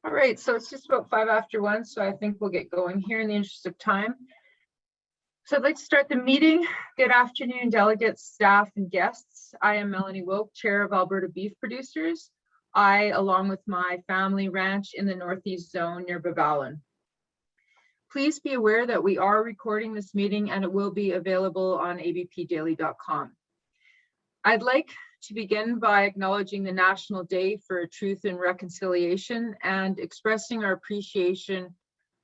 All right, so it's just about 1:05, so I think we'll get going here in the interest of time. So I'd like to start the meeting. Good afternoon, delegates, staff, and guests. I am Melanie Wilk, Chair of Alberta Beef Producers. I, along with my family, ranch in the Northeast Zone near Baballon. Please be aware that we are recording this meeting and it will be available on abpdaily.com. I'd like to begin by acknowledging the National Day for Truth and Reconciliation and expressing our appreciation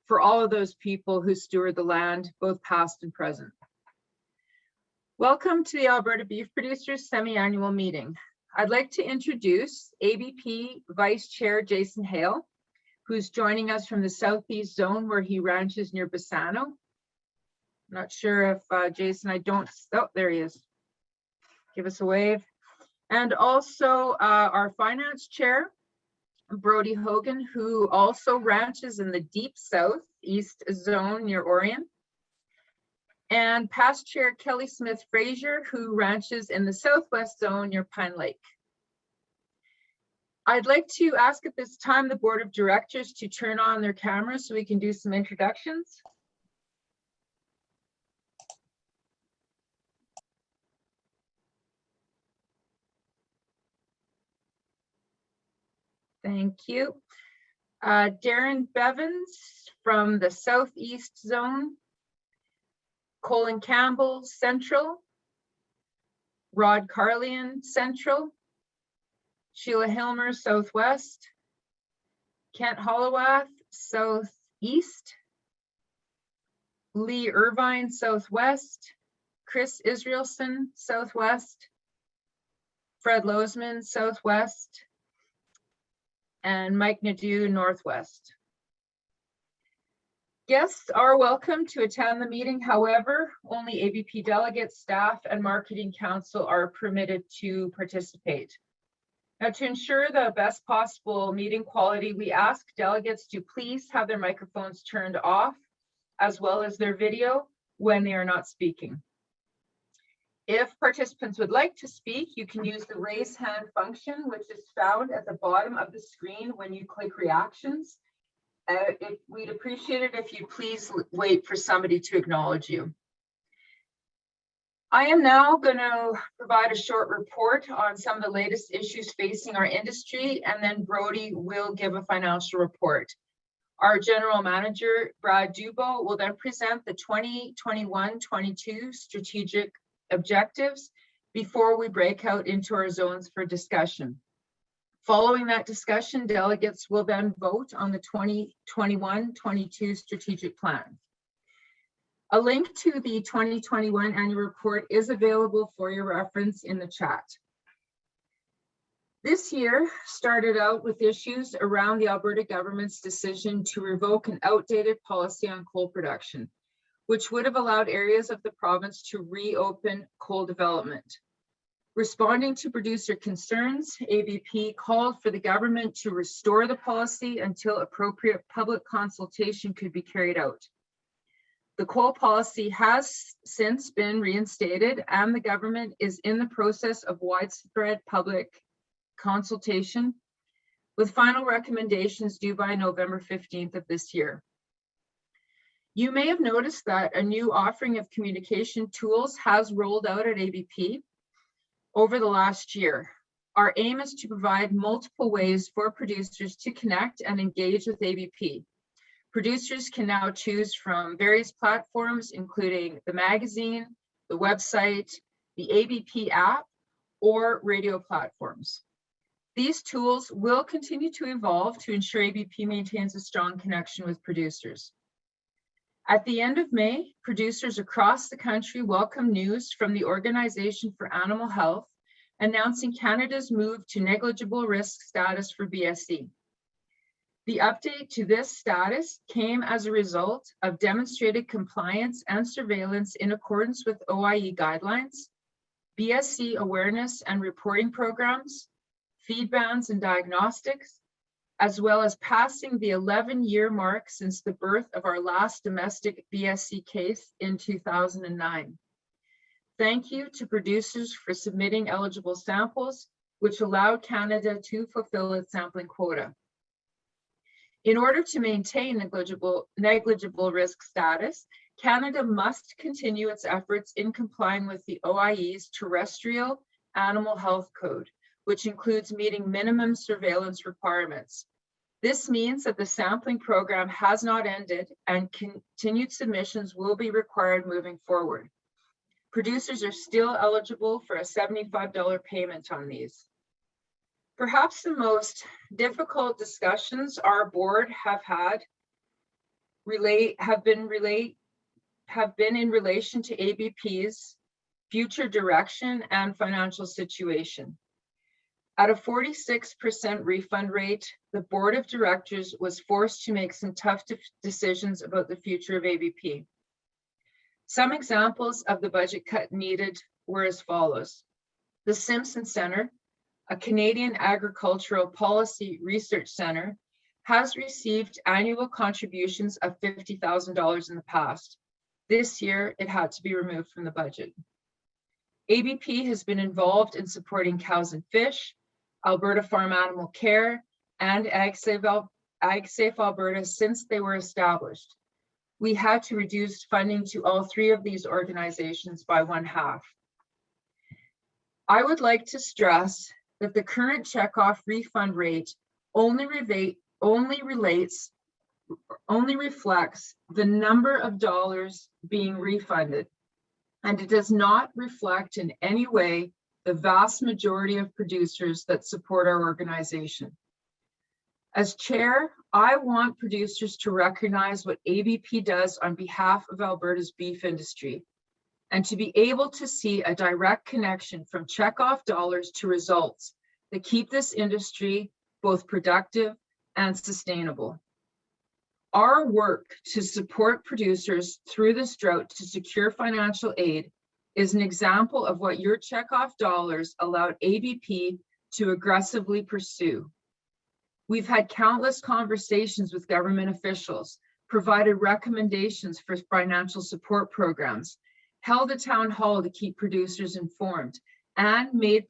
for all of those people who steward the land, both past and present. Welcome to the Alberta Beef Producers Semi-Annual Meeting. I'd like to introduce ABP Vice Chair Jason Hale, who's joining us from the Southeast Zone where he ranches near Bassano. I'm not sure if Jason, oh, there he is. Give us a wave. And also our Finance Chair, Brody Hogan, who also ranches in the Deep Southeast Zone near Orion. And Past Chair Kelly Smith Fraser, who ranches in the Southwest Zone near Pine Lake. I'd like to ask at this time the Board of Directors to turn on their cameras so we can do some introductions. Thank you. Darren Bevins from the Southeast Zone. Colin Campbell, Central. Rod Carlian, Central. Sheila Hilmer, Southwest. Kent Hollowath, Southeast. Lee Irvine, Southwest. Chris Israelson, Southwest. Fred Lozman, Southwest. And Mike Nadeau, Northwest. Guests are welcome to attend the meeting. However, only ABP delegates, staff, and marketing council are permitted to participate. Now, to ensure the best possible meeting quality, we ask delegates to please have their microphones turned off, as well as their video when they are not speaking. If participants would like to speak, you can use the raise hand function, which is found at the bottom of the screen when you click reactions. We'd appreciate it if you please wait for somebody to acknowledge you. I am now going to provide a short report on some of the latest issues facing our industry, and then Brody will give a financial report. Our General Manager, Brad Dubo, will then present the 2021-22 strategic objectives before we break out into our zones for discussion. Following that discussion, delegates will then vote on the 2021-22 strategic plan. A link to the 2021 annual report is available for your reference in the chat. This year started out with issues around the Alberta government's decision to revoke an outdated policy on coal production, which would have allowed areas of the province to reopen coal development. Responding to producer concerns, ABP called for the government to restore the policy until appropriate public consultation could be carried out. The coal policy has since been reinstated, and the government is in the process of widespread public consultation, with final recommendations due by November 15th of this year. You may have noticed that a new offering of communication tools has rolled out at ABP over the last year. Our aim is to provide multiple ways for producers to connect and engage with ABP. Producers can now choose from various platforms, including the magazine, the website, the ABP app, or radio platforms. These tools will continue to evolve to ensure ABP maintains a strong connection with producers. At the end of May, producers across the country welcomed news from the Organization for Animal Health announcing Canada's move to negligible risk status for BSE. The update to this status came as a result of demonstrated compliance and surveillance in accordance with OIE guidelines, BSE awareness and reporting programs, feed bans and diagnostics, as well as passing the 11-year mark since the birth of our last domestic BSE case in 2009. Thank you to producers for submitting eligible samples, which allowed Canada to fulfill its sampling quota. In order to maintain negligible risk status, Canada must continue its efforts in complying with the OIE's Terrestrial Animal Health Code, which includes meeting minimum surveillance requirements. This means that the sampling program has not ended and continued submissions will be required moving forward. Producers are still eligible for a $75 payment on these. Perhaps the most difficult discussions our board have been in relation to ABP's future direction and financial situation. At a 46% refund rate, the board of directors was forced to make some tough decisions about the future of ABP. Some examples of the budget cut needed were as follows. The Simpson Centre, a Canadian agricultural policy research center, has received annual contributions of $50,000 in the past. This year, it had to be removed from the budget. ABP has been involved in supporting Cows and Fish, Alberta Farm Animal Care, and AgSafe Alberta since they were established. We had to reduce funding to all three of these organizations by 1/2. I would like to stress that the current checkoff refund rate only reflects the number of dollars being refunded, and it does not reflect in any way the vast majority of producers that support our organization. As chair, I want producers to recognize what ABP does on behalf of Alberta's beef industry, and to be able to see a direct connection from checkoff dollars to results that keep this industry both productive and sustainable. Our work to support producers through this drought to secure financial aid is an example of what your checkoff dollars allowed ABP to aggressively pursue. We've had countless conversations with government officials, provided recommendations for financial support programs, held a town hall to keep producers informed, and made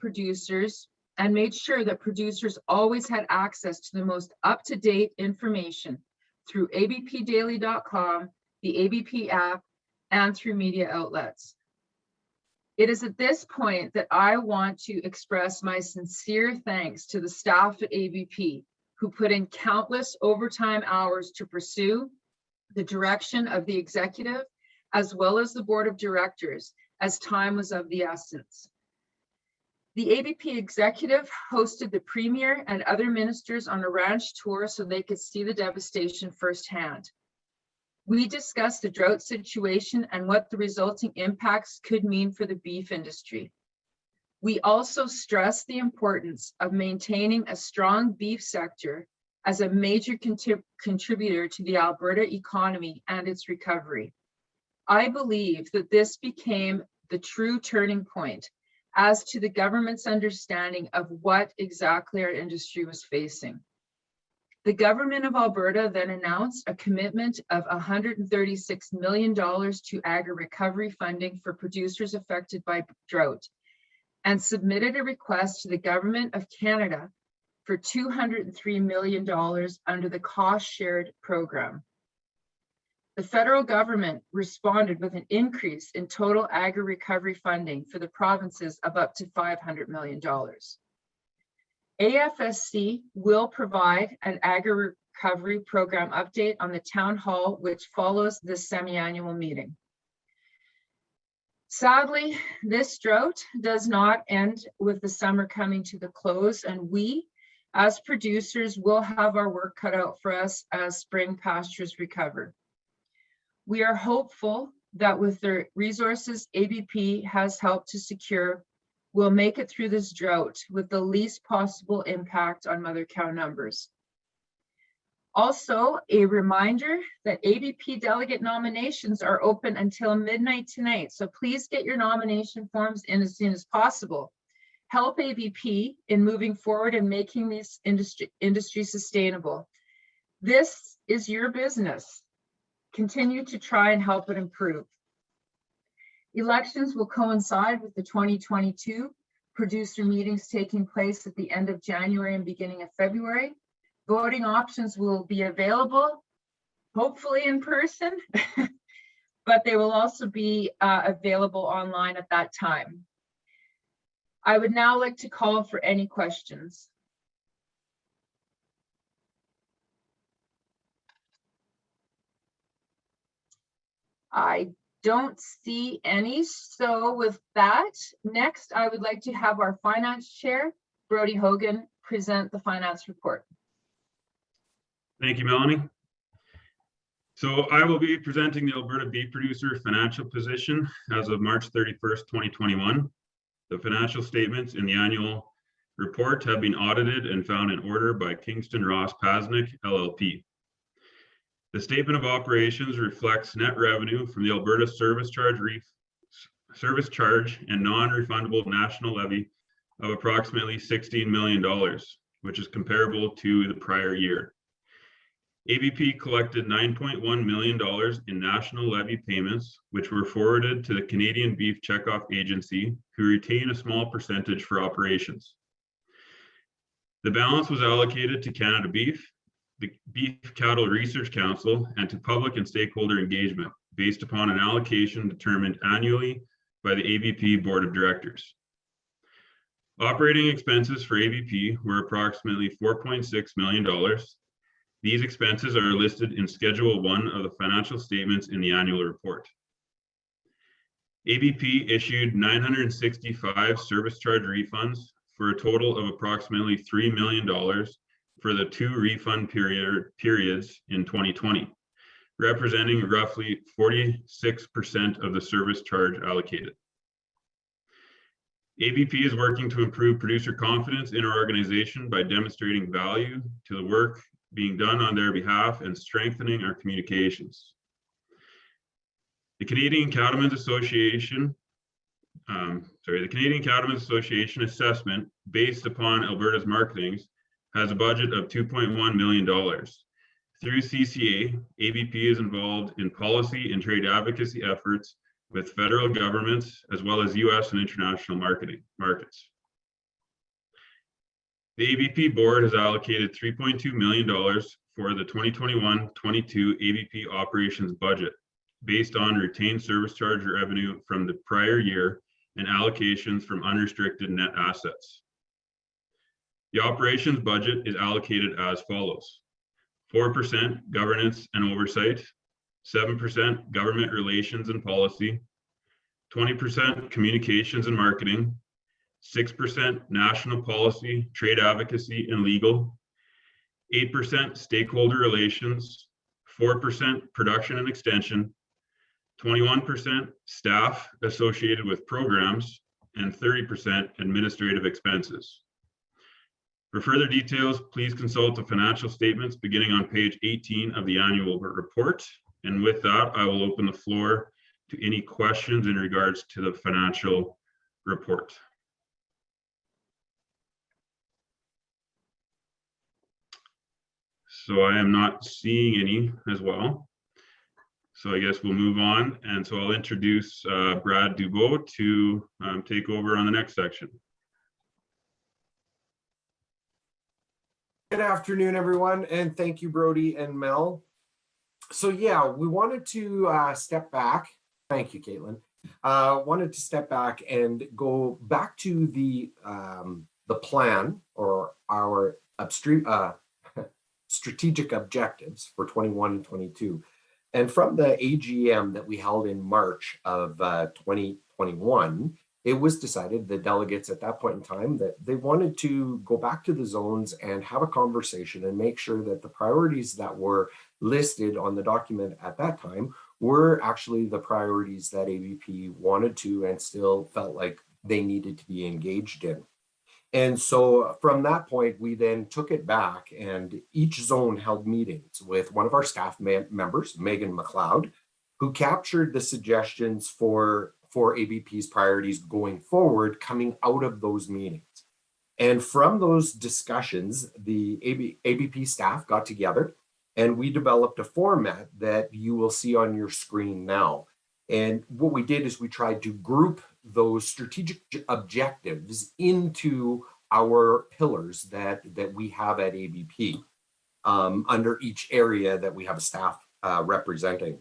sure that producers always had access to the most up-to-date information through abpdaily.com, the ABP app, and through media outlets. It is at this point that I want to express my sincere thanks to the staff at ABP, who put in countless overtime hours to pursue the direction of the executive, as well as the board of directors, as time was of the essence. The ABP executive hosted the premier and other ministers on a ranch tour so they could see the devastation firsthand. We discussed the drought situation and what the resulting impacts could mean for the beef industry. We also stressed the importance of maintaining a strong beef sector as a major contributor to the Alberta economy and its recovery. I believe that this became the true turning point as to the government's understanding of what exactly our industry was facing. The government of Alberta then announced a commitment of $136 million to agri-recovery funding for producers affected by drought, and submitted a request to the Government of Canada for $203 million under the cost-shared program. The federal government responded with an increase in total agri-recovery funding for the provinces of up to $500 million. AFSC will provide an agri-recovery program update on the town hall, which follows this semi-annual meeting. Sadly, this drought does not end with the summer coming to the close, and we, as producers, will have our work cut out for us as spring pastures recover. We are hopeful that with the resources ABP has helped to secure, we'll make it through this drought with the least possible impact on mother cow numbers. Also, a reminder that ABP delegate nominations are open until midnight tonight, so please get your nomination forms in as soon as possible. Help ABP in moving forward and making this industry sustainable. This is your business. Continue to try and help it improve. Elections will coincide with the 2022 producer meetings taking place at the end of January and beginning of February. Voting options will be available, hopefully in person, but they will also be available online at that time. I would now like to call for any questions. I don't see any. So with that, next, I would like to have our finance chair, Brody Hogan, present the finance report. Thank you, Melanie. So I will be presenting the Alberta beef producer financial position as of March 31st, 2021. The financial statements in the annual report have been audited and found in order by Kingston Ross Pasnick, LLP. The statement of operations reflects net revenue from the Alberta service charge and non-refundable national levy of approximately $16 million, which is comparable to the prior year. ABP collected $9.1 million in national levy payments, which were forwarded to the Canadian Beef Checkoff Agency, who retain a small percentage for operations. The balance was allocated to Canada Beef, the Beef Cattle Research Council, and to public and stakeholder engagement based upon an allocation determined annually by the ABP Board of Directors. Operating expenses for ABP were approximately $4.6 million. These expenses are listed in Schedule 1 of the financial statements in the annual report. ABP issued 965 service charge refunds for a total of approximately $3 million for the 2 refund periods in 2020, representing roughly 46% of the service charge allocated. ABP is working to improve producer confidence in our organization by demonstrating value to the work being done on their behalf and strengthening our communications. The Canadian Cattlemen's Association assessment based upon Alberta's marketings has a budget of $2.1 million. Through CCA, ABP is involved in policy and trade advocacy efforts with federal governments as well as US and international markets. The ABP board has allocated $3.2 million for the 2021-22 ABP operations budget based on retained service charge revenue from the prior year and allocations from unrestricted net assets. The operations budget is allocated as follows: 4% governance and oversight, 7% government relations and policy, 20% communications and marketing, 6% national policy, trade advocacy, and legal, 8% stakeholder relations, 4% production and extension, 21% staff associated with programs, and 30% administrative expenses. For further details, please consult the financial statements beginning on page 18 of the annual report. And with that, I will open the floor to any questions in regards to the financial report. So I am not seeing any as well. So I guess we'll move on. And so I'll introduce Brad Dubois to take over on the next section. Good afternoon, everyone, and thank you, Brody and Mel. So yeah, we wanted to step back. Thank you, Caitlin. Wanted to step back and go back to the plan or our strategic objectives for 21 and 22. And from the AGM that we held in March of 2021, it was decided, the delegates at that point in time, that they wanted to go back to the zones and have a conversation and make sure that the priorities that were listed on the document at that time were actually the priorities that ABP wanted to and still felt like they needed to be engaged in. And so from that point, we then took it back, and each zone held meetings with one of our staff members, Megan McLeod, who captured the suggestions for ABP's priorities going forward coming out of those meetings. And from those discussions, the ABP staff got together and we developed a format that you will see on your screen now. And what we did is we tried to group those strategic objectives into our pillars that we have at ABP. under each area that we have a staff representing.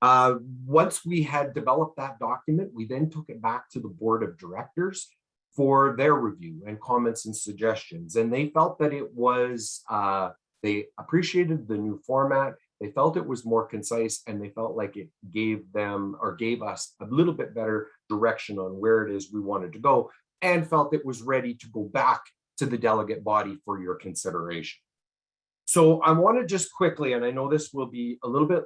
Once we had developed that document, we then took it back to the board of directors for their review and comments and suggestions. And they felt that it was, they appreciated the new format. They felt it was more concise, and they felt like it gave them or gave us a little bit better direction on where it is we wanted to go, and felt it was ready to go back to the delegate body for your consideration. So I want to just quickly, and I know this will be a little bit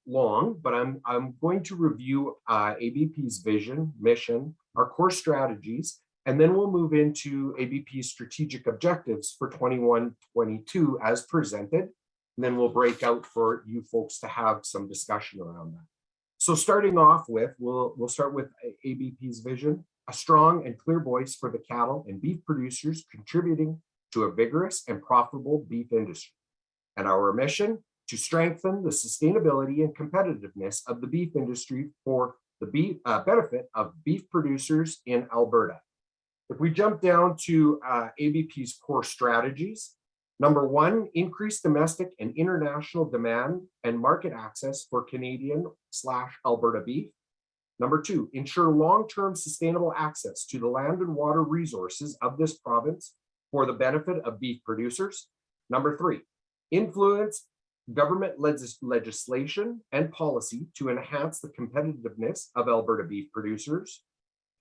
long, but I'm going to review ABP's vision, mission, our core strategies, and then we'll move into ABP's strategic objectives for 21-22 as presented. And then we'll break out for you folks to have some discussion around that. So starting off with, we'll start with ABP's vision, a strong and clear voice for the cattle and beef producers contributing to a vigorous and profitable beef industry. And our mission, to strengthen the sustainability and competitiveness of the beef industry for the benefit of beef producers in Alberta. If we jump down to ABP's core strategies, number one, increase domestic and international demand and market access for Canadian/Alberta beef. Number two, ensure long-term sustainable access to the land and water resources of this province for the benefit of beef producers. Number three, influence government legislation and policy to enhance the competitiveness of Alberta beef producers.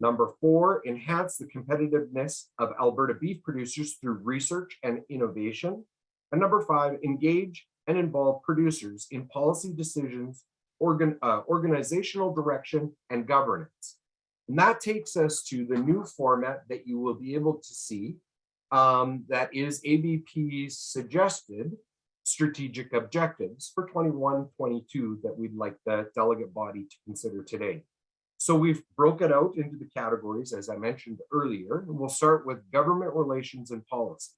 Number four, enhance the competitiveness of Alberta beef producers through research and innovation. And number five, engage and involve producers in policy decisions, organizational direction, and governance. And that takes us to the new format that you will be able to see, that is ABP's suggested strategic objectives for 21-22 that we'd like the delegate body to consider today. So we've broken it out into the categories, as I mentioned earlier, and we'll start with government relations and policy.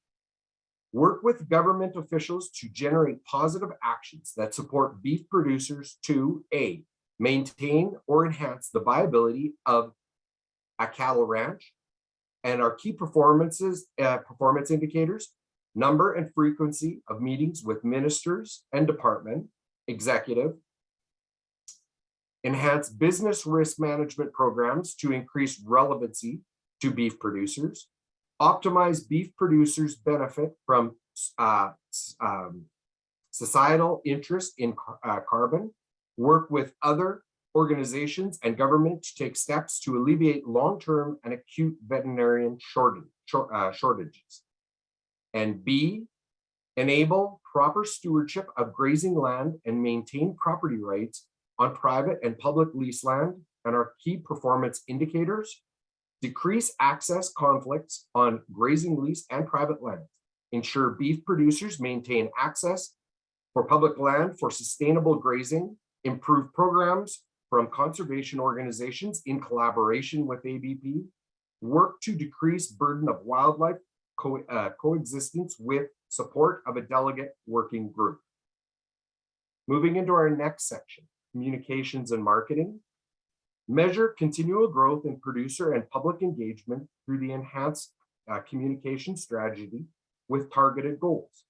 Work with government officials to generate positive actions that support beef producers to A, maintain or enhance the viability of a cattle ranch, and our key performance indicators, number and frequency of meetings with ministers and department, executive, enhance business risk management programs to increase relevancy to beef producers, optimize beef producers' benefit from societal interest in carbon, work with other organizations and government to take steps to alleviate long-term and acute veterinarian shortages. And B, enable proper stewardship of grazing land and maintain property rights on private and public lease land, and our key performance indicators, decrease access conflicts on grazing lease and private land, ensure beef producers maintain access for public land for sustainable grazing, improve programs from conservation organizations in collaboration with ABP, work to decrease burden of wildlife coexistence with support of a delegate working group. Moving into our next section, communications and marketing. Measure continual growth in producer and public engagement through the enhanced communication strategy with targeted goals.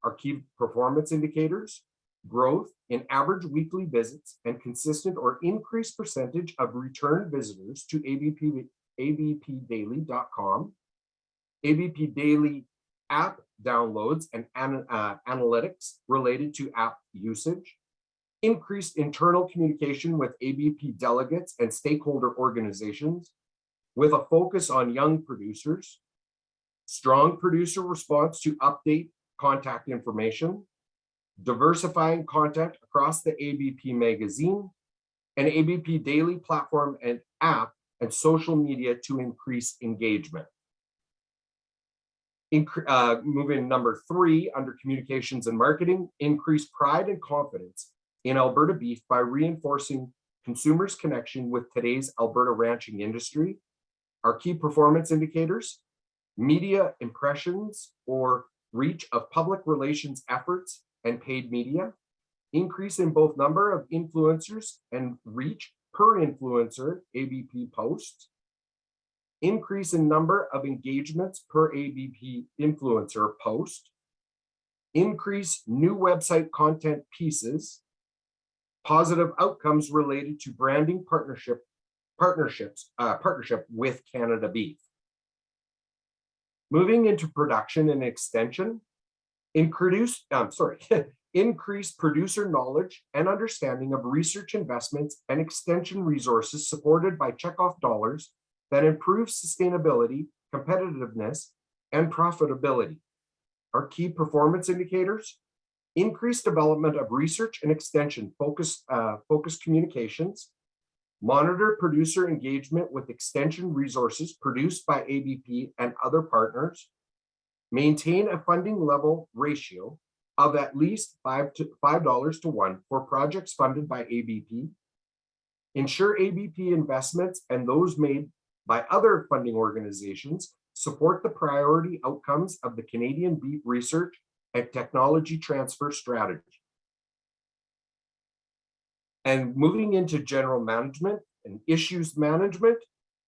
Our key performance indicators, growth in average weekly visits and consistent or increased percentage of return visitors to abpdaily.com, ABP Daily app downloads and analytics related to app usage, increased internal communication with ABP delegates and stakeholder organizations with a focus on young producers, strong producer response to update contact information, diversifying content across the ABP magazine, and ABP Daily platform and app and social media to increase engagement. Moving number 3 under communications and marketing, increase pride and confidence in Alberta beef by reinforcing consumers' connection with today's Alberta ranching industry. Our key performance indicators, media impressions or reach of public relations efforts and paid media, increase in both number of influencers and reach per influencer ABP posts, increase in number of engagements per ABP influencer post, increase new website content pieces, positive outcomes related to branding partnership with Canada Beef. Moving into production and extension, increase producer knowledge and understanding of research investments and extension resources supported by checkoff dollars that improve sustainability, competitiveness, and profitability. Our key performance indicators: increased development of research and extension focused communications, monitor producer engagement with extension resources produced by ABP and other partners, maintain a funding level ratio of at least $5 to 1 for projects funded by ABP, ensure ABP investments and those made by other funding organizations support the priority outcomes of the Canadian beef research and technology transfer strategy. And moving into general management and issues management,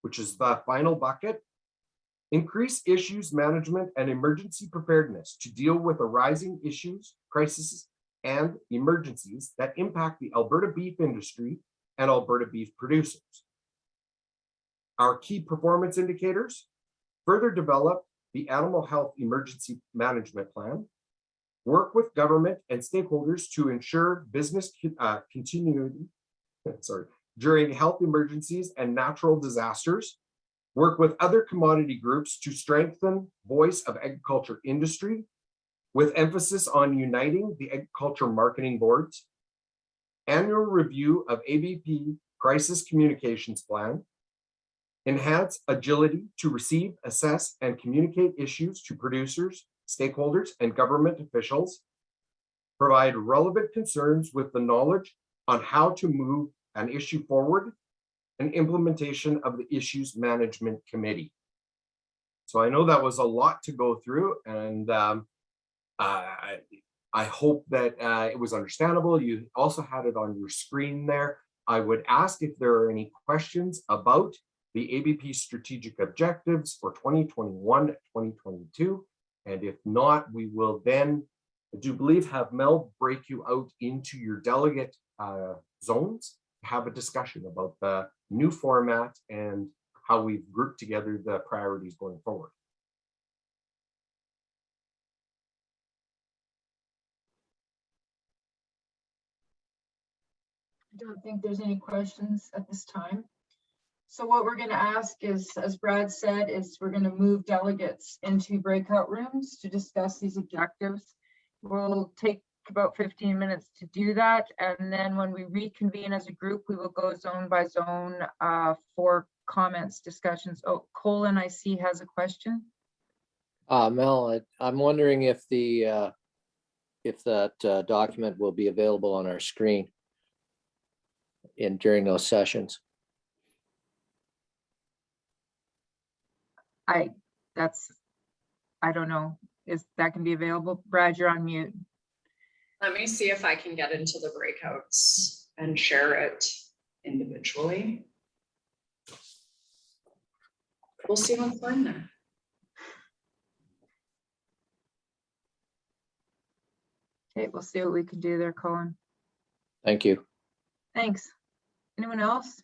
which is the final bucket, increase issues management and emergency preparedness to deal with arising issues, crises, and emergencies that impact the Alberta beef industry and Alberta beef producers. Our key performance indicators: further develop the animal health emergency management plan, work with government and stakeholders to ensure business continuity during health emergencies and natural disasters, work with other commodity groups to strengthen voice of agriculture industry, with emphasis on uniting the agriculture marketing boards, annual review of ABP crisis communications plan, enhance agility to receive, assess, and communicate issues to producers, stakeholders, and government officials, provide relevant concerns with the knowledge on how to move an issue forward, and implementation of the issues management committee. So I know that was a lot to go through, and I hope that it was understandable. You also had it on your screen there. I would ask if there are any questions about the ABP strategic objectives for 2021-2022. And if not, we will then, I do believe, have Mel break you out into your delegate zones, have a discussion about the new format and how we've grouped together the priorities going forward. I don't think there's any questions at this time. So what we're going to ask is, as Brad said, is we're going to move delegates into breakout rooms to discuss these objectives. We'll take about 15 minutes to do that. And then when we reconvene as a group, we will go zone by zone for comments, discussions. Oh, Colin, I see, has a question. Mel, I'm wondering if that document will be available on our screen during those sessions. I don't know. Is that can be available? Brad, you're on mute. Let me see if I can get into the breakouts and share it individually. We'll see what's in there. Okay, we'll see what we can do there, Colin. Thank you. Thanks. Anyone else?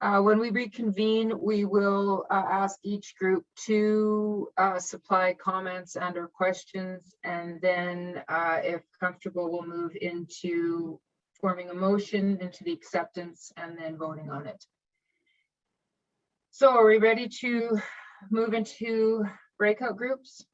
When we reconvene, we will ask each group to supply comments and or questions, and then if comfortable, we'll move into forming a motion, into the acceptance, and then voting on it. So are we ready to move into breakout groups?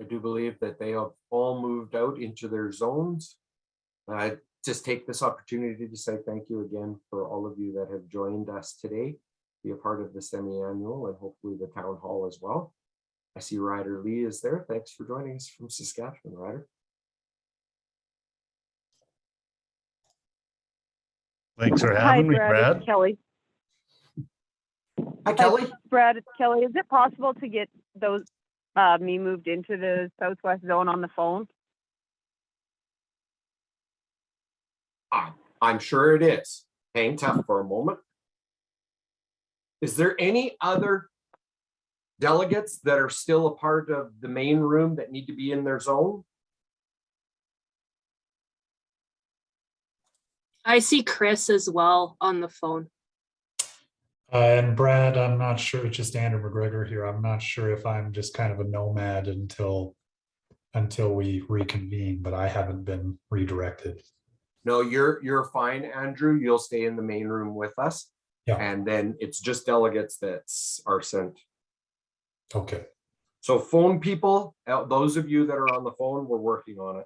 I do believe that they have all moved out into their zones. just take this opportunity to say thank you again for all of you that have joined us today, be a part of the semi-annual and hopefully the town hall as well. I see Ryder Lee is there. Thanks for joining us from Saskatchewan, Ryder. Thanks for Hi, having me, Brad. Brad. It's Kelly. Hi, Kelly. Brad, it's Kelly. Is it possible to get those me moved into the Southwest Zone on the phone? I'm sure it is. Hang tough for a moment. Is there any other delegates that are still a part of the main room that need to be in their zone? I see Chris as well on the phone. And Brad, I'm not sure, it's just Andrew McGregor here. I'm not sure if I'm just kind of a nomad until we reconvene, but I haven't been redirected. No, you're fine, Andrew. You'll stay in the main room with us. Yeah. And then it's just delegates that are sent. Okay. So phone people, those of you that are on the phone, we're working on it.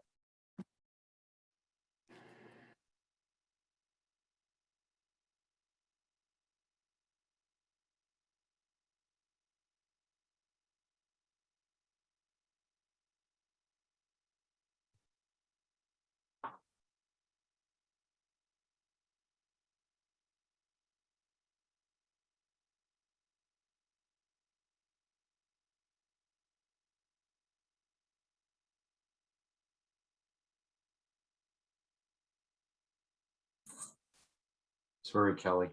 Sorry, Kelly.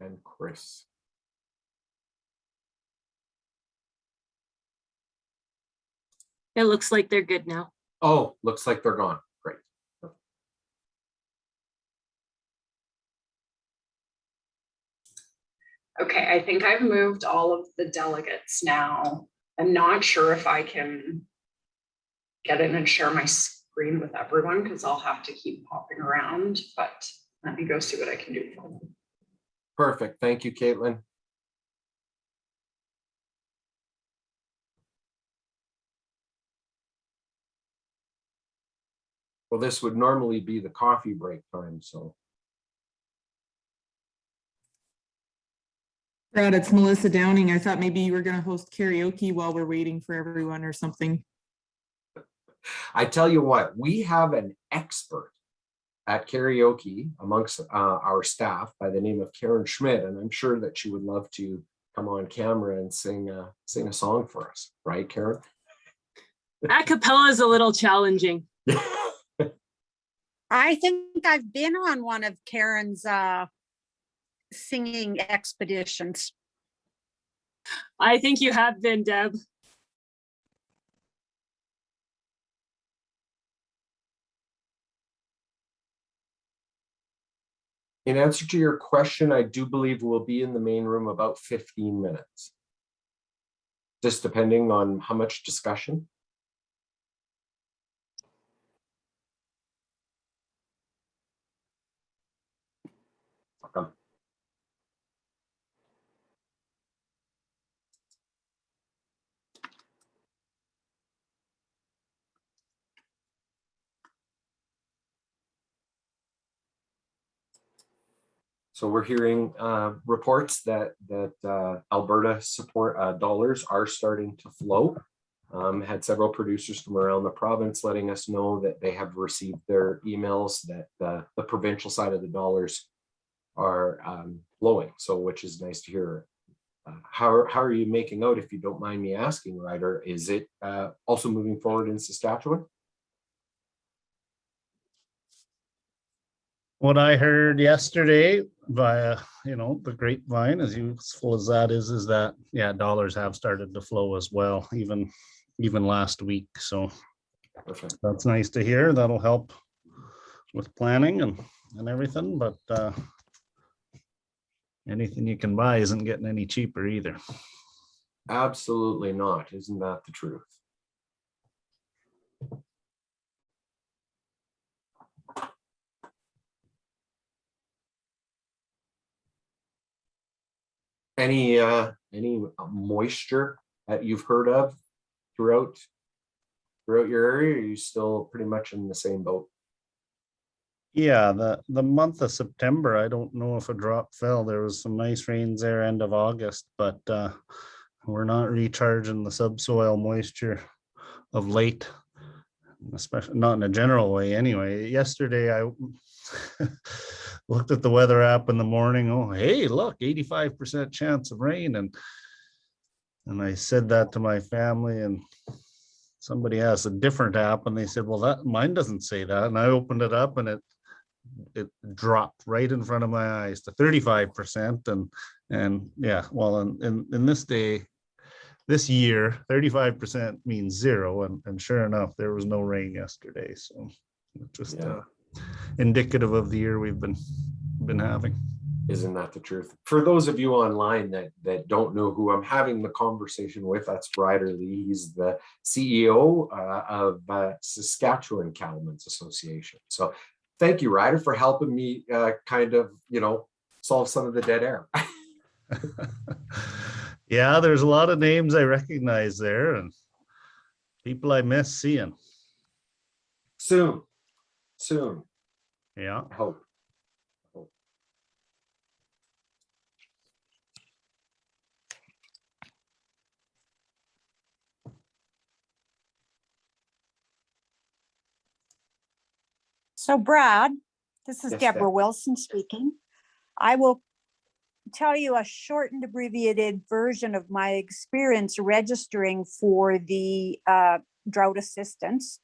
And Chris. It looks like they're good now. Oh, looks like they're gone. Great. Okay, I think I've moved all of the delegates now. I'm not sure if I can get in and share my screen with everyone because I'll have to keep popping around, but let me go see what I can do for them. Perfect. Thank you, Caitlin. Well, this would normally be the coffee break time, so. Brad, it's Melissa Downing. I thought maybe you were going to host karaoke while we're waiting for everyone or something. I tell you what, we have an expert at karaoke amongst our staff by the name of Karen Schmidt, and I'm sure that she would love to come on camera and sing a song for us, right, Karen? A cappella is a little challenging. I think I've been on one of Karen's singing expeditions. I think you have been, Deb. In answer to your question, I do believe we'll be in the main room about 15 minutes. Just depending on how much discussion. Welcome. So we're hearing reports that Alberta support dollars are starting to flow. Had several producers from around the province letting us know that they have received their emails that the provincial side of the dollars are flowing. So which is nice to hear. How are you making out, if you don't mind me asking, Ryder? Is it also moving forward in Saskatchewan? What I heard yesterday via, the grapevine, as useful as that is that, yeah, dollars have started to flow as well, even last week. So Perfect. that's nice to hear. That'll help with planning and everything, but anything you can buy isn't getting any cheaper either. Absolutely not. Isn't that the truth? Any moisture that you've heard of throughout throughout your area? Or are you still pretty much in the same boat? Yeah, the month of September, I don't know if a drop fell. There was some nice rains there end of August, but we're not recharging the subsoil moisture of late, especially not in a general way anyway. Yesterday I looked at the weather app in the morning. Oh, hey, look, 85% chance of rain. And I said that to my family, and somebody has a different app and they said, well, that mine doesn't say that. And I opened it up and it dropped right in front of my eyes to 35%. And yeah, well, in this year, 35% means zero. And sure enough, there was no rain yesterday. So just indicative of the year we've been having. Isn't that the truth? For those of you online that don't know who I'm having the conversation with, that's Ryder Lee. He's the CEO of Saskatchewan Cattlemen's Association. So thank you, Ryder, for helping me kind of, solve some of the dead air. Yeah, there's a lot of names I recognize there and people I miss seeing. Soon. Yeah. I hope. So Brad, this is Yes, Deborah Deb. Wilson speaking. I will tell you a shortened abbreviated version of my experience registering for the drought assistance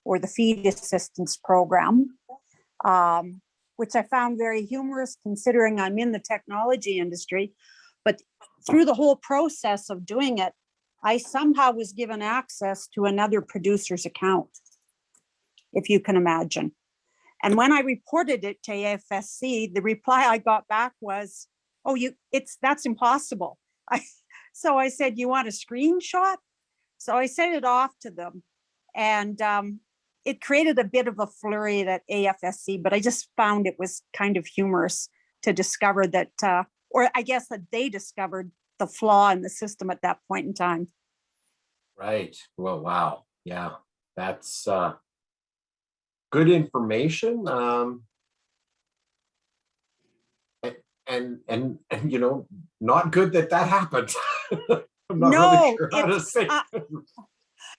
or the feed assistance program, which I found very humorous considering I'm in the technology industry. But through the whole process of doing it, I somehow was given access to another producer's account, if you can imagine. And when I reported it to AFSC, the reply I got back was, "Oh, that's impossible." So I said, "You want a screenshot?" So I sent it off to them, and it created a bit of a flurry at AFSC. But I just found it was kind of humorous to discover that, or I guess that they discovered the flaw in the system at that point in time. Right. Well, wow. Yeah, that's good information. And not good that happened. I'm not really sure how to say.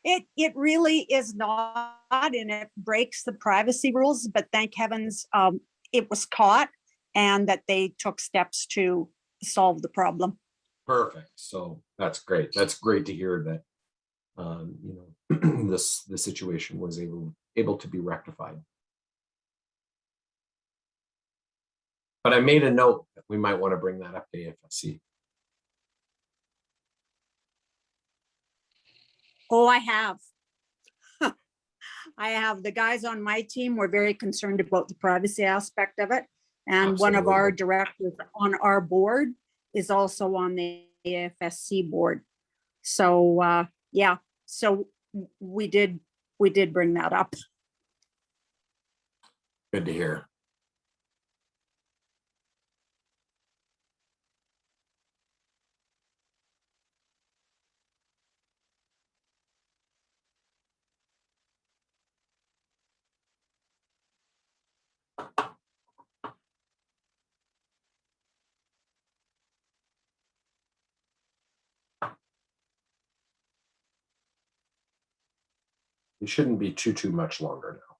It really is not, and it breaks the privacy rules, but thank heavens it was caught and that they took steps to solve the problem. Perfect. So that's great. That's great to hear that the situation was able to be rectified. But I made a note that we might want to bring that up to AFSC. Oh, I have. I have. The guys on my team were very concerned about the privacy aspect of it. And one of our directors on our board is also on the AFSC board. So yeah, so we did bring that up. Good to hear. It shouldn't be too much longer now.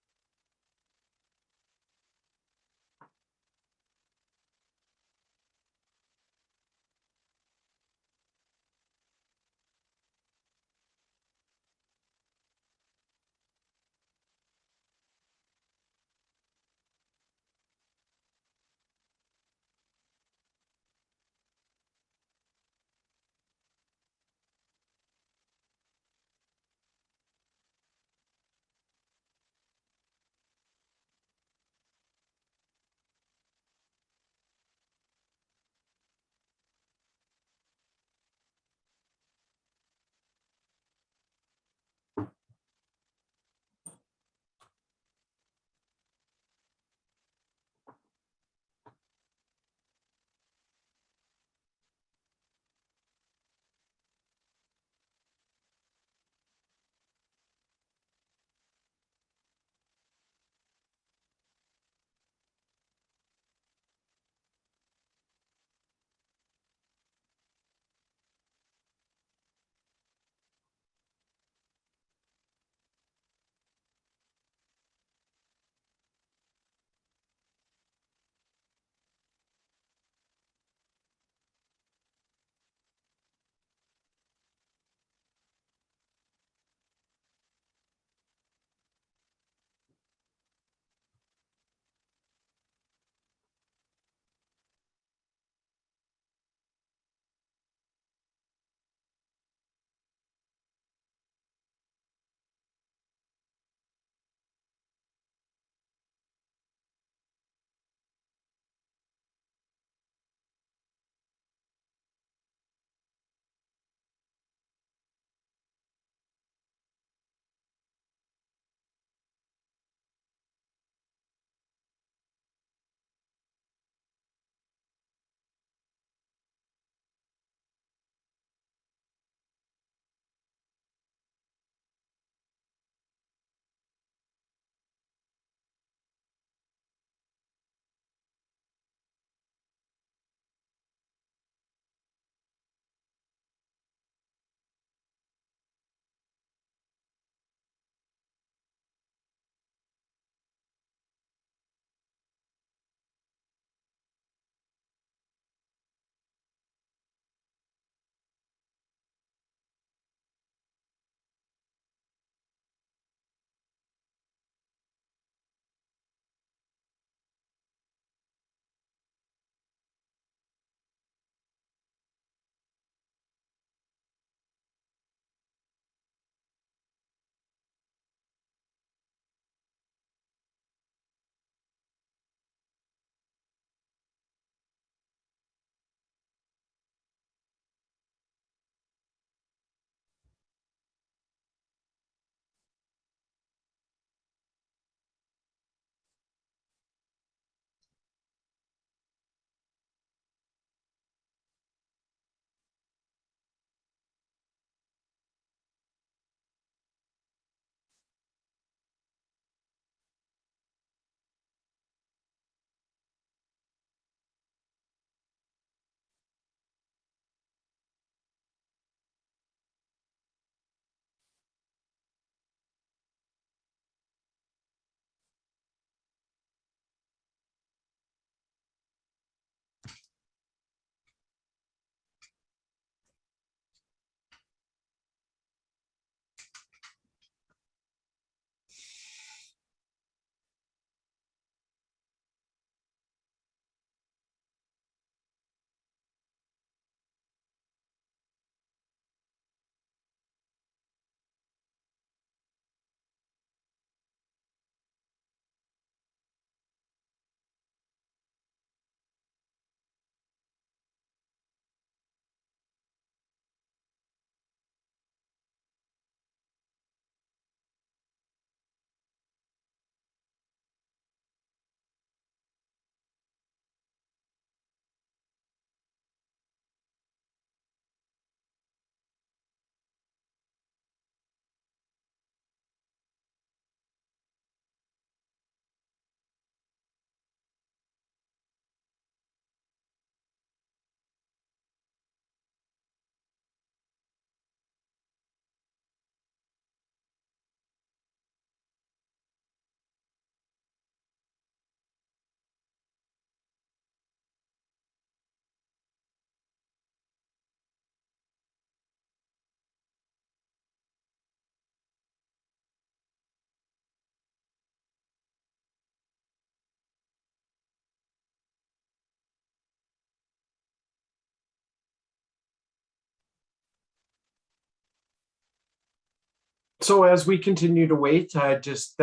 So as we continue to wait, just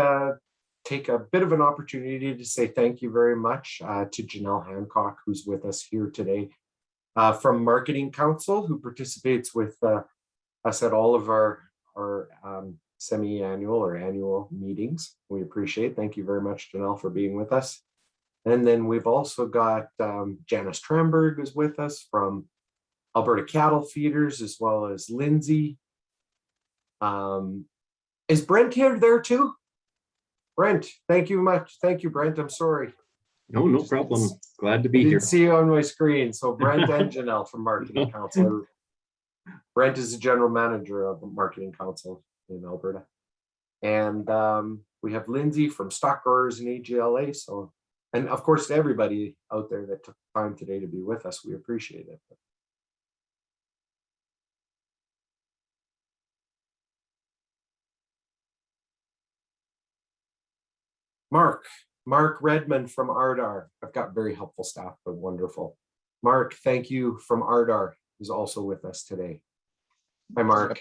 take a bit of an opportunity to say thank you very much to Janelle Hancock, who's with us here today from Marketing Council, who participates with us at all of our semi-annual or annual meetings. We appreciate. Thank you very much, Janelle, for being with us. And then we've also got Janice Tramberg is with us from Alberta Cattle Feeders, as well as Lindsay. Is Brent here there too? Brent, thank you much. Thank you, Brent. I'm sorry. No problem. Glad to be I here. didn't see you on my screen. So Brent and Janelle from Marketing Council. Brent is the general manager of the Marketing Council in Alberta. And we have Lindsay from Stock Growers and AGLA. So, and of course, to everybody out there that took time today to be with us, we appreciate it. Mark Redmond from Ardar. I've got very helpful staff, but wonderful. Mark, thank you from Ardar, who's also with us today. Hi, Mark.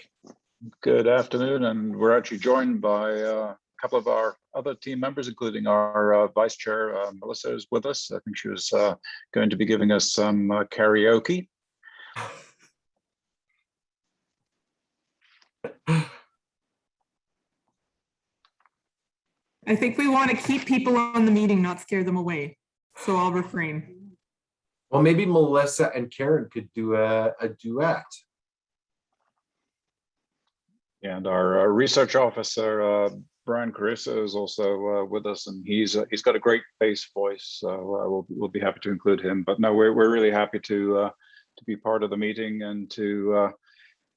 Good afternoon, and we're actually joined by a couple of our other team members, including our Vice Chair, Melissa, is with us. I think she was going to be giving us some karaoke. I think we want to keep people on the meeting, not scare them away. So I'll refrain. Well, maybe Melissa and Karen could do a duet. And our research officer, Brian Carissa, is also with us, and he's got a great bass voice, so we'll be happy to include him. But no, we're really happy to be part of the meeting and to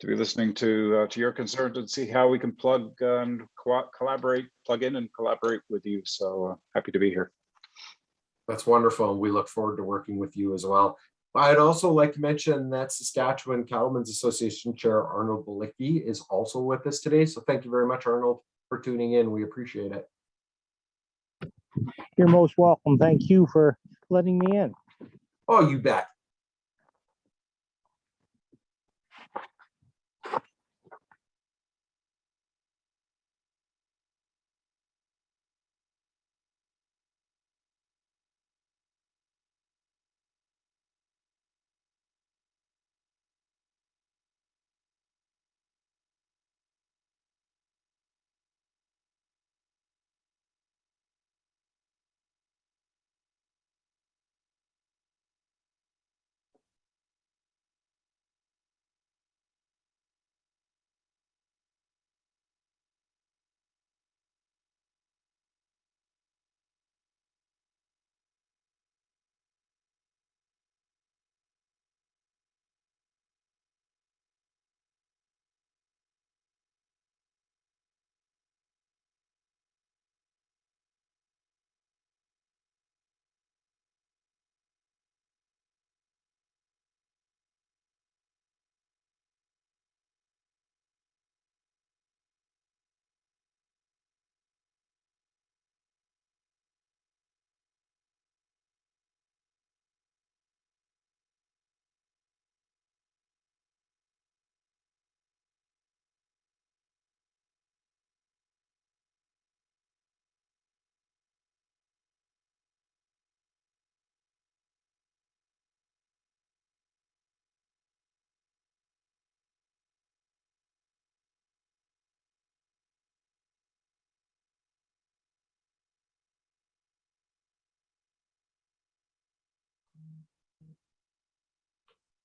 be listening to your concerns and see how we can plug in and collaborate with you. So happy to be here. That's wonderful. We look forward to working with you as well. I'd also like to mention that Saskatchewan Cattlemen's Association Chair Arnold Balicki is also with us today. So thank you very much, Arnold, for tuning in. We appreciate it. You're most welcome. Thank you for letting me in. Oh, you bet.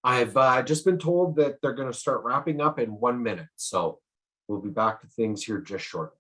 I've just been told that they're going to start wrapping up in 1 minute. So we'll be back to things here just shortly.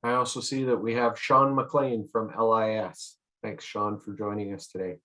I also see that we have Sean McLean from LIS. Thanks, Sean, for joining us today.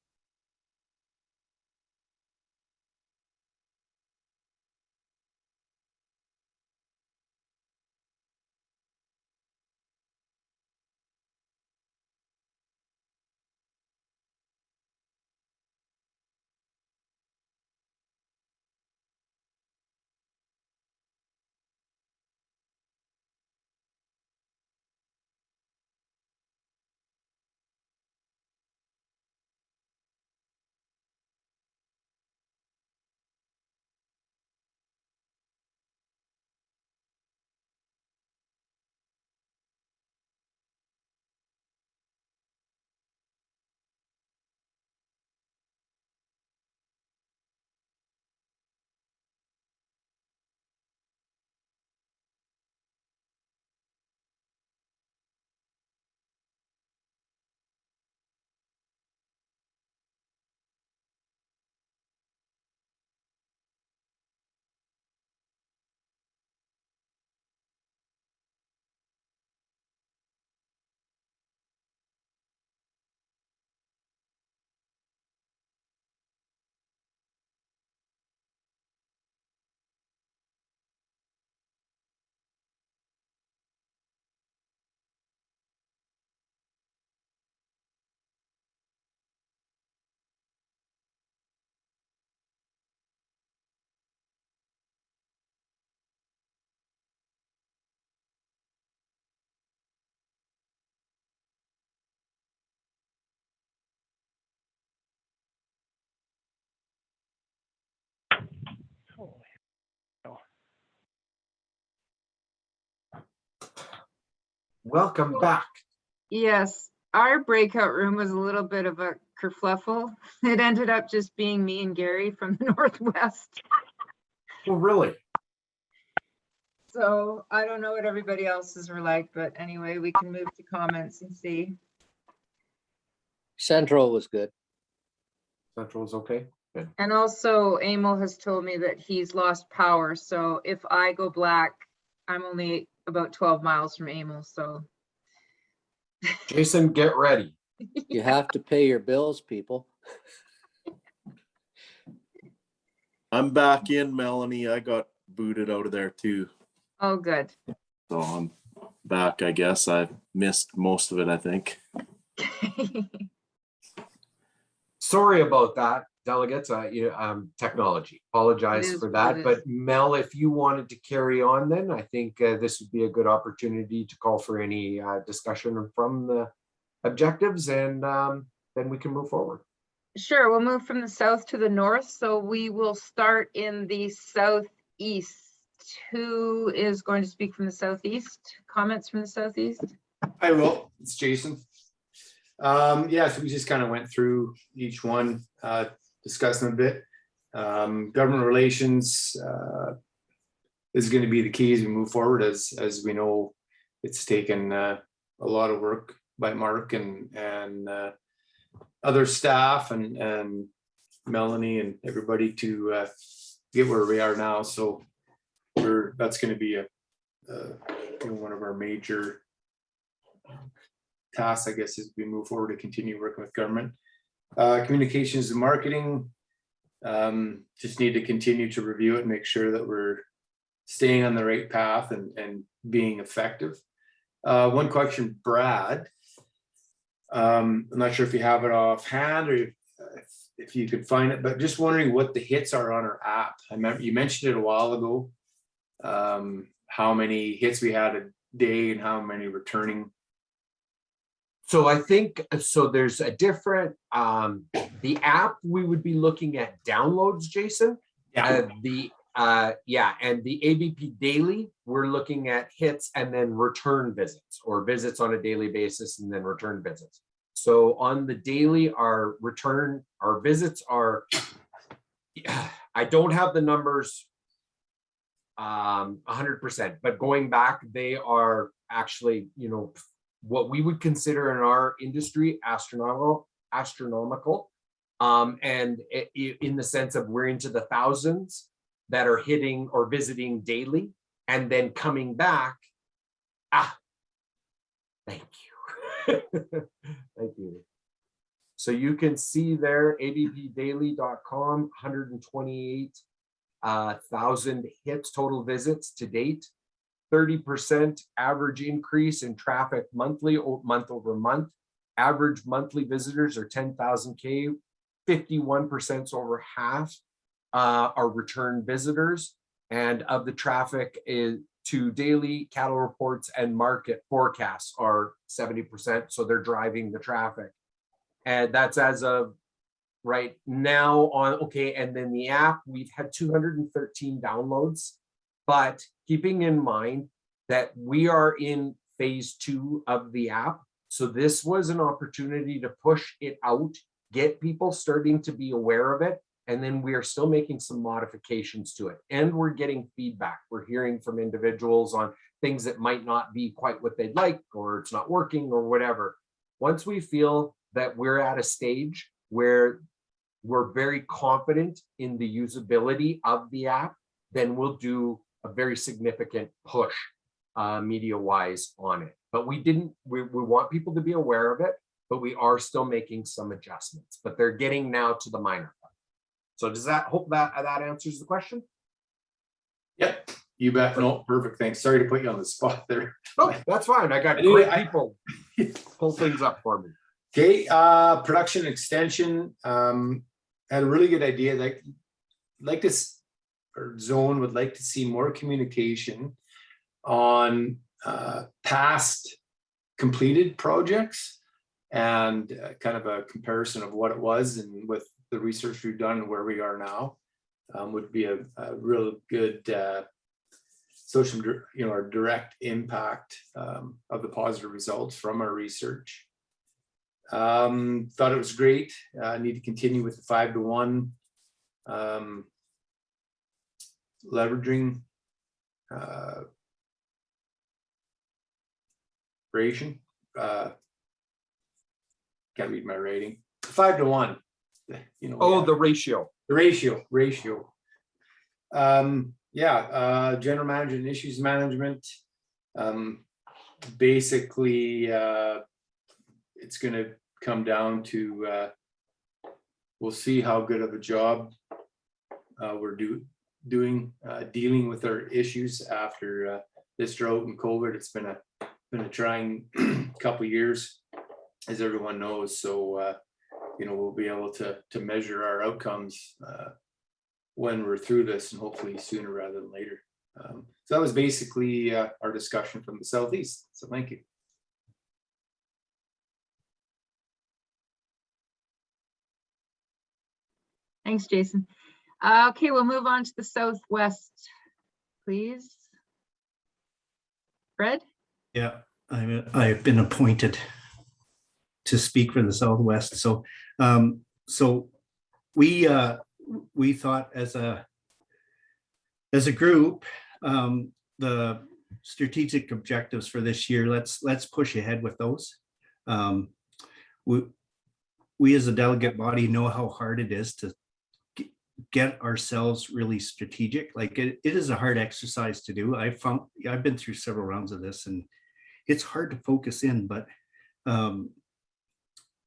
Welcome back. Yes, our breakout room was a little bit of a kerfluffle. It ended up just being me and Gary from the Northwest. Oh, really? So I don't know what everybody else's were like, but anyway, we can move to comments and see. Central was good. Central is okay. Good. And also Emil has told me that he's lost power. So if I go black, I'm only about 12 miles from Emil, so. Jason, get ready. You have to pay your bills, people. I'm back in, Melanie. I got booted out of there too. Oh, good. So I'm back, I guess. I missed most of it, I think. Sorry about that, delegates. Technology. Apologize for that. But Mel, if you wanted to carry on, then I think this would be a good opportunity to call for any discussion from the objectives, and then we can move forward. Sure, we'll move from the south to the north. So we will start in the southeast. Who is going to speak from the southeast? Comments from the southeast? I will. It's Jason. Yeah, so we just kind of went through each one, discussed them a bit. Government relations is going to be the key as we move forward. As we know, it's taken a lot of work by Mark and other staff and Melanie and everybody to get where we are now. So that's going to be one of our major tasks, I guess, as we move forward to continue working with government. Communications and marketing, just need to continue to review it and make sure that we're staying on the right path and being effective. One question, Brad. I'm not sure if you have it offhand or if you could find it, but just wondering what the hits are on our app. I remember you mentioned it a while ago, how many hits we had a day and how many returning. So I think, so there's a different, the app, we would be looking at downloads, Jason. Yeah. And the ABP daily, we're looking at hits and then return visits, or visits on a daily basis and then return visits. So on the daily, our visits are, I don't have the numbers 100%, but going back, they are actually, what we would consider in our industry astronomical, and in the sense of we're into the thousands that are hitting or visiting daily and then coming back. Thank you. Thank you. So you can see there, abpdaily.com, 128,000 hits, total visits to date, 30% average increase in traffic monthly, month over month. Average monthly visitors are 10,000 K, 51%, so over half are return visitors. And of the traffic is to daily cattle reports and market forecasts are 70%. So they're driving the traffic. And that's as of right now on, okay. And then the app, we've had 213 downloads, but keeping in mind that we are in phase 2 of the app. So this was an opportunity to push it out, get people starting to be aware of it. And then we are still making some modifications to it. And we're getting feedback. We're hearing from individuals on things that might not be quite what they'd like, or it's not working or whatever. Once we feel that we're at a stage where we're very confident in the usability of the app, then we'll do a very significant push media-wise on it. But we want people to be aware of it, but we are still making some adjustments, but they're getting now to the minor part. So does that, hope that answers the question? Yep, you bet. No, perfect. Thanks. Sorry to put you on the spot there. Oh, that's fine. I got great people pull things up for me. Okay, production extension, had a really good idea. Like this, or zone would like to see more communication on past completed projects and kind of a comparison of what it was and with the research we've done and where we are now, would be a real good social, or direct impact of the positive results from our research. Thought it was great. Need to continue with the 5-to-1 leveraging ration. Can't read my rating. 5-to-1. The ratio. The ratio. General management, issues management. Basically, it's going to come down to we'll see how good of a job we're doing dealing with our issues after this drought and COVID. It's been a trying couple years, as everyone knows. So we'll be able to measure our outcomes when we're through this, and hopefully sooner rather than later. So that was basically our discussion from the Southeast. So thank you. Thanks, Jason. Okay, we'll move on to the Southwest, please. Fred? Yeah, I've been appointed to speak for the Southwest. So, we thought as a group, the strategic objectives for this year, let's push ahead with those. We as a delegate body know how hard it is to get ourselves really strategic. Like it is a hard exercise to do. I've been through several rounds of this, and it's hard to focus in, but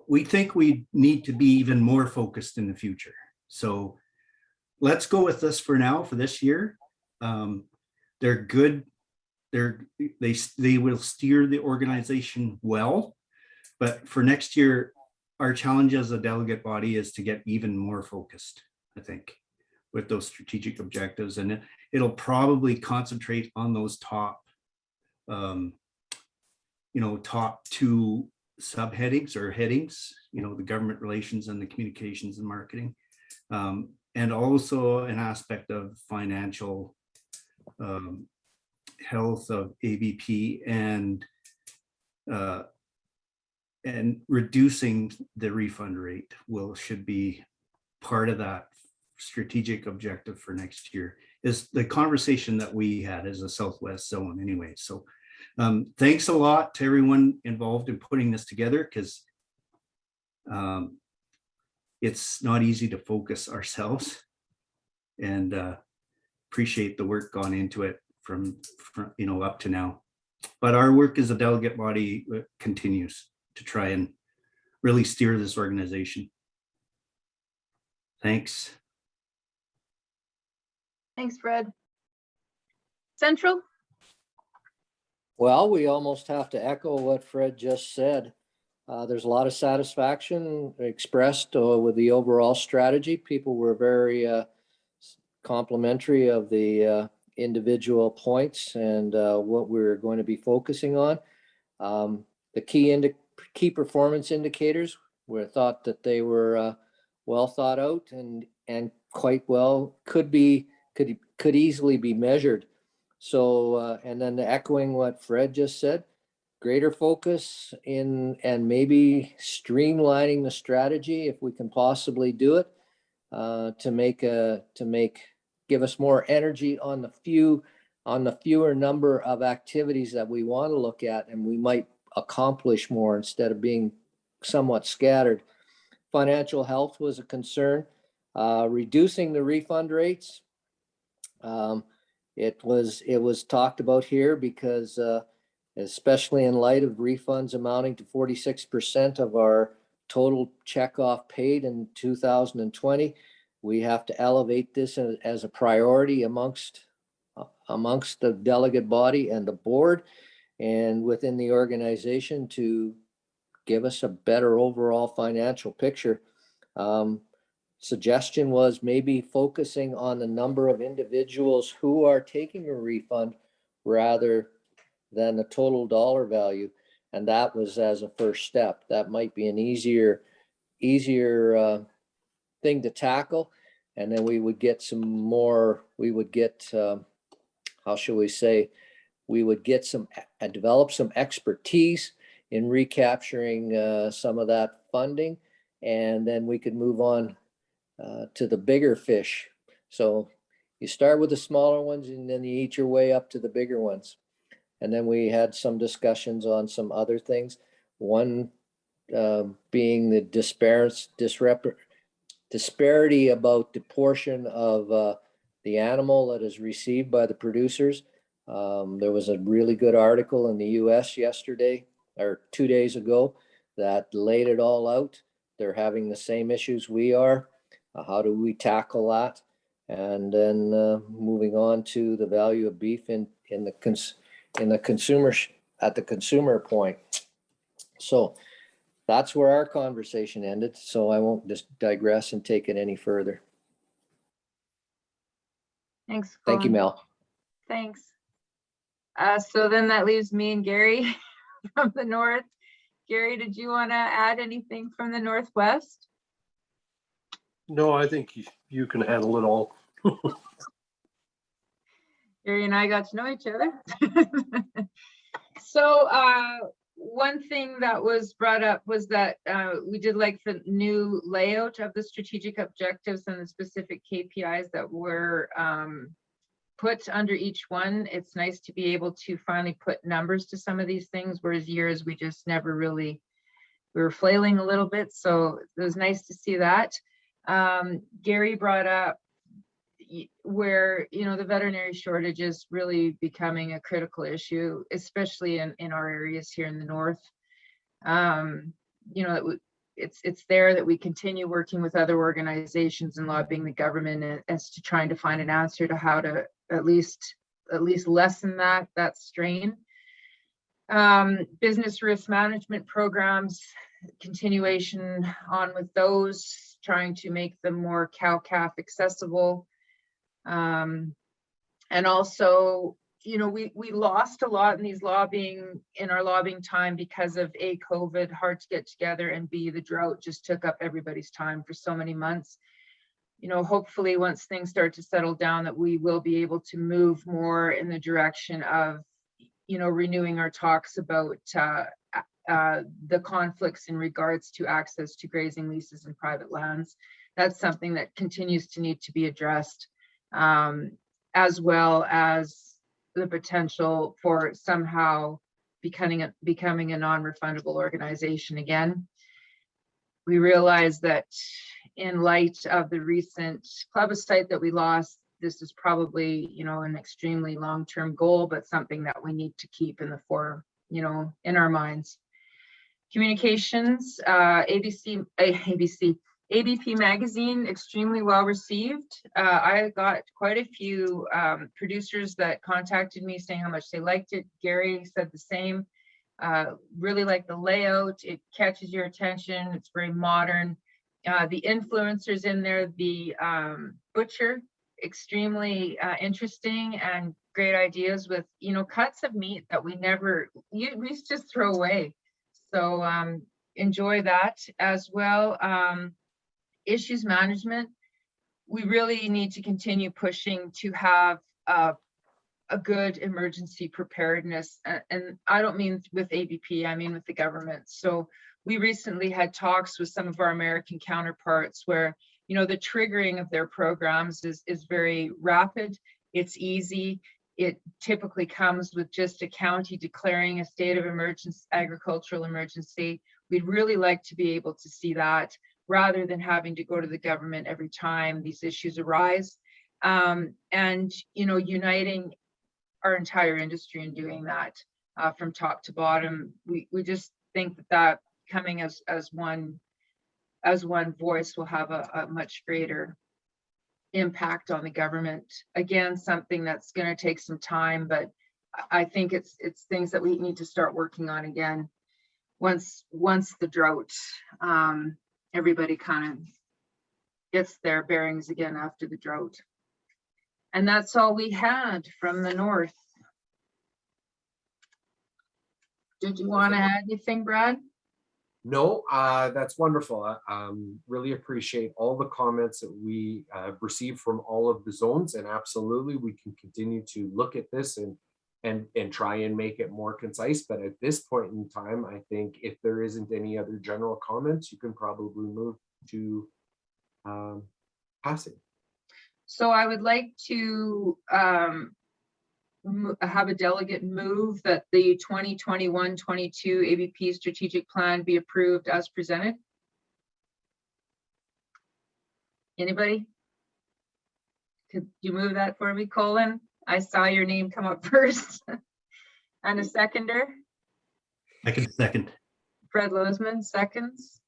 we think we need to be even more focused in the future. So let's go with this for now, for this year. They're good. They will steer the organization well, but for next year, our challenge as a delegate body is to get even more focused, I think, with those strategic objectives. And it'll probably concentrate on those top, top 2 subheadings or headings, the government relations and the communications and marketing. And also an aspect of financial health of ABP and reducing the refund rate should be part of that strategic objective for next year, is the conversation that we had as a Southwest zone anyway. So thanks a lot to everyone involved in putting this together, because it's not easy to focus ourselves, and appreciate the work gone into it from up to now. But our work as a delegate body continues to try and really steer this organization. Thanks. Thanks, Fred. Central? Well, we almost have to echo what Fred just said. There's a lot of satisfaction expressed with the overall strategy. People were very complimentary of the individual points and what we're going to be focusing on. The key performance indicators were thought that they were well thought out and quite well could easily be measured. So and then echoing what Fred just said, greater focus in and maybe streamlining the strategy if we can possibly do it to give us more energy on the fewer number of activities that we want to look at, and we might accomplish more instead of being somewhat scattered. Financial health was a concern. Reducing the refund rates. It was talked about here because especially in light of refunds amounting to 46% of our total checkoff paid in 2020, we have to elevate this as a priority amongst the delegate body and the board and within the organization to give us a better overall financial picture. Suggestion was maybe focusing on the number of individuals who are taking a refund rather than the total dollar value. And that was as a first step. That might be an easier thing to tackle. And then we would get how shall we say, we would get develop some expertise in recapturing some of that funding. And then we could move on to the bigger fish. So you start with the smaller ones and then you eat your way up to the bigger ones. And then we had some discussions on some other things. One being the disparity about the portion of the animal that is received by the producers. There was a really good article in the US yesterday or 2 days ago that laid it all out. They're having the same issues we are. How do we tackle that? And then moving on to the value of beef in the consumer at the consumer point. So that's where our conversation ended. So I won't just digress and take it any further. Thanks, Thank you, Colin. Mel. Thanks. So then that leaves me and Gary from the north. Gary, did you want to add anything from the Northwest? No, I think you can handle it all. Gary and I got to know each other. So one thing that was brought up was that we did like the new layout of the strategic objectives and the specific KPIs that were put under each one. It's nice to be able to finally put numbers to some of these things, whereas years we just never really, we were flailing a little bit. So it was nice to see that. Gary brought up where, you know, the veterinary shortage is really becoming a critical issue, especially in our areas here in the north. You know, it's there that we continue working with other organizations and lobbying the government as to trying to find an answer to how to at least lessen that strain. Business risk management programs, continuation on with those, trying to make them more cow-calf accessible. And also, you know, we lost a lot in our lobbying time because of A, COVID, hard to get together, and B, the drought just took up everybody's time for so many months. You know, hopefully once things start to settle down, that we will be able to move more in the direction of, you know, renewing our talks about the conflicts in regards to access to grazing leases and private lands. That's something that continues to need to be addressed, as well as the potential for somehow becoming a non-refundable organization again. We realize that in light of the recent plebiscite that we lost, this is probably, you know, an extremely long-term goal, but something that we need to keep in the you know, in our minds. Communications, ABP magazine, extremely well received. I got quite a few producers that contacted me saying how much they liked it. Gary said the same. Really like the layout. It catches your attention. It's very modern. The influencers in there, the butcher, extremely interesting and great ideas with, you know, cuts of meat that we used to just throw away. So enjoy that as well. Issues management, we really need to continue pushing to have a good emergency preparedness. And I don't mean with ABP, I mean with the government. So we recently had talks with some of our American counterparts where, you know, the triggering of their programs is very rapid. It's easy. It typically comes with just a county declaring a state of emergency, agricultural emergency. We'd really like to be able to see that rather than having to go to the government every time these issues arise. And, you know, uniting our entire industry in doing that from top to bottom. We just think that coming as one voice will have a much greater impact on the government. Again, something that's going to take some time, but I think it's things that we need to start working on again once the drought, everybody kind of gets their bearings again after the drought. And that's all we had from the north. Did you want to add anything, Brad? No, that's wonderful. Really appreciate all the comments that we received from all of the zones, and absolutely we can continue to look at this and try and make it more concise. But at this point in time, I think if there isn't any other general comments, you can probably move to passing. So I would like to have a delegate move that the 2021-22 ABP strategic plan be approved as presented. Anybody? Could you move that for me, Colin? I saw your name come up first. And a seconder? I can second. Fred Lozman seconds.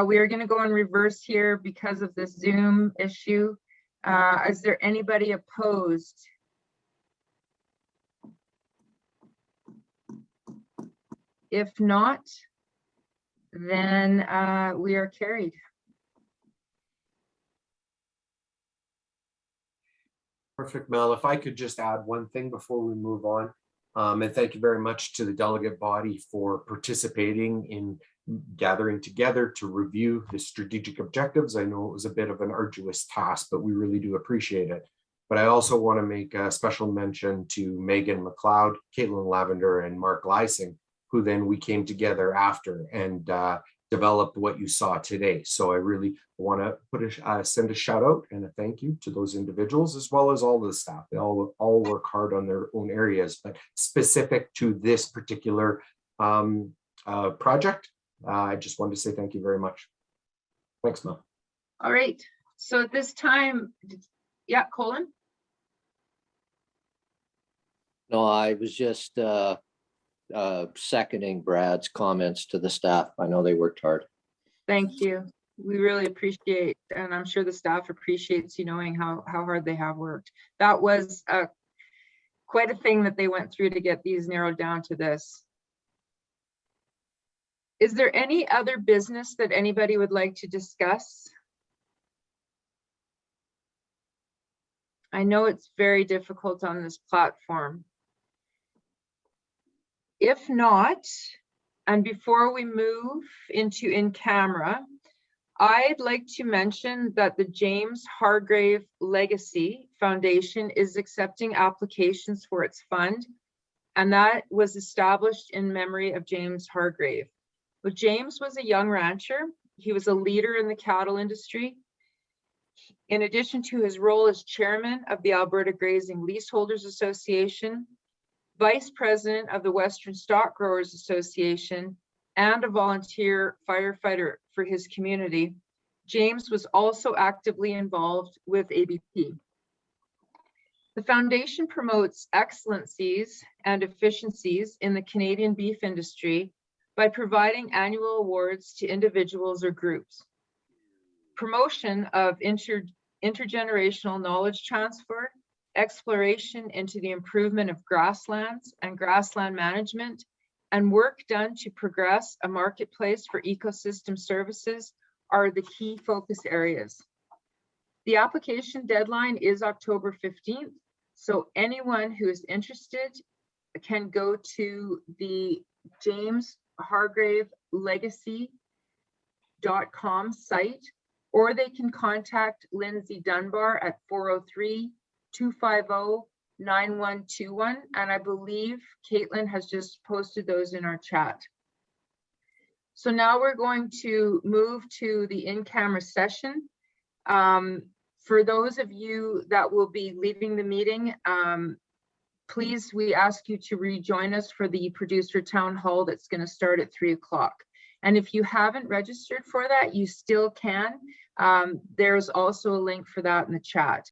We are going to go in reverse here because of this Zoom issue. Is there anybody opposed? If not, then we are carried. Perfect, Mel. If I could just add one thing before we move on, and thank you very much to the delegate body for participating in gathering together to review the strategic objectives. I know it was a bit of an arduous task, but we really do appreciate it. But I also want to make a special mention to Megan McLeod, Caitlin Lavender, and Mark Lysing, who then we came together after and developed what you saw today. So I really want to send a shout out and a thank you to those individuals, as well as all the staff. They all work hard on their own areas, but specific to this particular project, I just wanted to say thank you very much. Thanks, Mel. All right. So at this time, yeah, Colin? No, I was just seconding Brad's comments to the staff. I know they worked hard. Thank you. We really appreciate, and I'm sure the staff appreciates you knowing how hard they have worked. That was quite a thing that they went through to get these narrowed down to this. Is there any other business that anybody would like to discuss? I know it's very difficult on this platform. If not, and before we move into in camera, I'd like to mention that the James Hargrave Legacy Foundation is accepting applications for its fund, and that was established in memory of James Hargrave. But James was a young rancher. He was a leader in the cattle industry. In addition to his role as chairman of the Alberta Grazing Leaseholders Association, vice president of the Western Stock Growers Association, and a volunteer firefighter for his community, James was also actively involved with ABP. The foundation promotes excellencies and efficiencies in the Canadian beef industry by providing annual awards to individuals or groups. Promotion of intergenerational knowledge transfer, exploration into the improvement of grasslands and grassland management, and work done to progress a marketplace for ecosystem services are the key focus areas. The application deadline is October 15th, so anyone who is interested can go to the jameshargravelegacy.com site, or they can contact Lindsay Dunbar at 403-250-9121. And I believe Caitlin has just posted those in our chat. So now we're going to move to the in-camera session. For those of you that will be leaving the meeting, please, we ask you to rejoin us for the producer town hall that's going to start at 3 o'clock. And if you haven't registered for that, you still can. There's also a link for that in the chat.